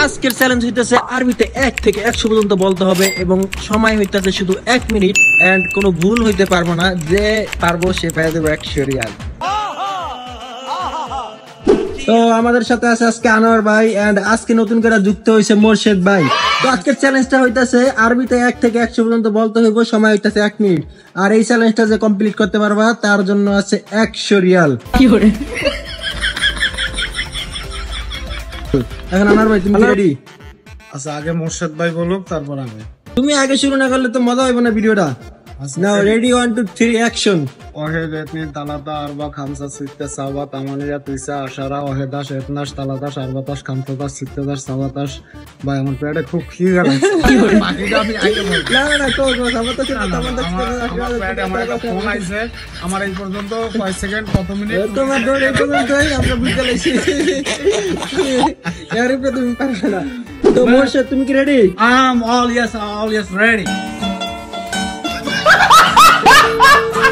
আজকের চ্যালেঞ্জ হইতেছে আরবিতে 1 থেকে 100 পর্যন্ত বলতে হবে এবং সময় হইতেছে শুধু 1 মিনিট এন্ড কোনো ভুল হইতে পারবো না, যে পারবো সে পেয়ে দেবো 100 রিয়াল। তো আমাদের সাথে আছে আজকে আনোয়ার ভাই এন্ড আজকে নতুন করে যুক্ত হয়েছে মোর্শেদ ভাই। তো আজকের চ্যালেঞ্জটা হইতাছে আরবিতে 1 থেকে 100 পর্যন্ত বলতে হইব, সময় হইতাছে 1 মিনিট। আর এই চ্যালেঞ্জটা যে কমপ্লিট করতে পারবা তার জন্য আছে 100 রিয়াল। কি করে এখন আনোয়ার ভাই তুমি রেডি? আচ্ছা আগে মোর্শেদ ভাই বলুক তারপর আমি। তুমি আগে শুরু না করলে তো মজা হইব না ভিডিওটা। নাও রেডি 1 2 3 অ্যাকশন। ওহেদ এতনি তালাতা আরবা খামসা সিত্তে সাবা তামানিয়া তিসা আশারা ওহেদাস এতনাস তালাতাস আরবাতাস খামসাতাস সিত্তেদাস সাবাতাস। ভাই আমার পেটে খুব খিদে লাগছে, বাকিটা আমি আইতে বলবো। না না তো সাবাতাস তামান্দাস আমার পেটে আমার একটা ফোন আইছে, আমার এই পর্যন্ত কয় সেকেন্ড কত মিনিট তোমার দৌড় এই পর্যন্তই আমরা বুঝতে লাইছি। এর উপরে তুমি পারবে না। তো মোর্শেদ তুমি কি রেডি? all yes ready.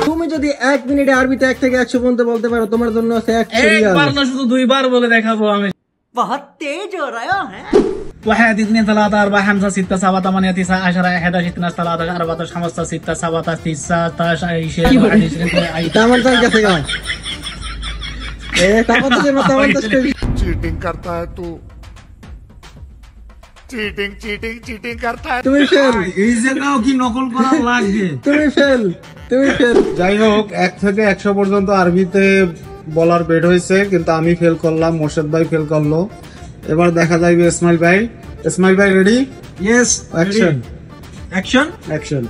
তুমি যদি 1 মিনিটে আরবিতে 1 থেকে 100 পর্যন্ত বলতে পারো তোমার জন্য আছে 100 রিয়াল। একবার না শুধু দুইবার বলে দেখাবো আমি। बहुत तेज हो रहा है। واحد اثنين ثلاثة أربعة خمسة ستة سبعة ثمانية تسعة عشرة 11 12 13 14 15 16 17 19 20 21 তামান্দাস কাছে গাও। তামান্দাসের মত তামান্দাস चीटिंग करता है तू, चीटिंग करता है। তুমি ফেল, এই জায়গাও কি নকল করা লাগবে? তুমি ফেল। যাই হোক 1 থেকে 100 পর্যন্ত আরবিতে বলার বেড হয়েছে, কিন্তু আমি ফেল করলাম, মোর্শেদ ভাই ফেল করলো। এবার দেখা যাবে ইসমাইল ভাই রেডি? Yes action action.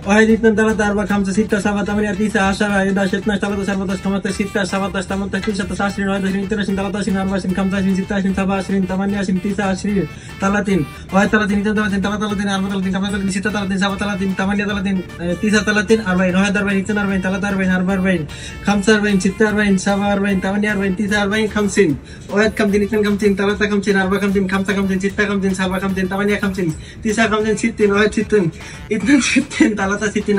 واحد اثنين ثلاثة أربعة خمسة ستة سبعة ثمانية تسعة 10 11 12 13 14 15 16 17 18 19 20 21 22 23 24 25 26 27 28 29 30 31 واحد 30 2 30 33 34 35 36 37 37 38 39 30 40 41 42 43 44 45 46 47 48 49 40 50 واحد 50 2 50 3 50 4 50 5 50 6 50 7 50 8 50 9 50 60 واحد 60 2 60 3 60 4 60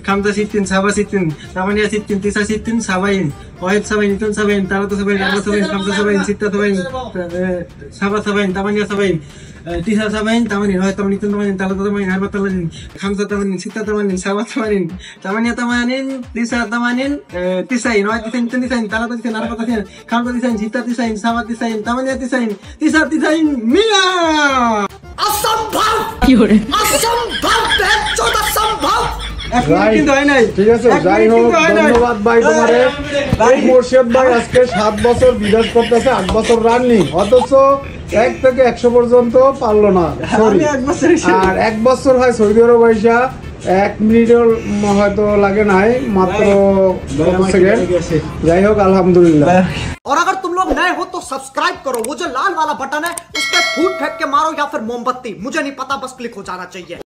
5 60 7 60 8 60 9 60 70 واحد 70 2 70 3 70 4 70 5 70 6 70 7 70 8 70 9 70 80 واحد 80 2 80 3 80 4 80 5 80 6 80 7 80 8 80 9 80 90 واحد 90 2 90 3 90 4 90 5 90 6 90 7 90 8 90 9 100 असंभव असंभव। ঠিক আছে, যাই হোক ধন্যবাদ ভাই তোমারে। এই মোর্শেদ ভাই আজকে 7 বছর বিদেশ করতেছে, 8 বছর রানিং, অথচ 1 থেকে 100 পর্যন্ত পারলো না। সরি, আর 1 বছর হয় সৌদি আরব আইসা 1 মিনিটও হয়তো লাগে নাই, মাত্র কত সেকেন্ড। যাই হোক আলহামদুলিল্লাহ। और अगर तुम लोग नए हो तो सब्सक्राइब करो, वो जो लाल वाला बटन है उस पर फूट फेंक के मारो या फिर मोमबत्ती, मुझे नहीं पता, बस क्लिक हो जाना चाहिए।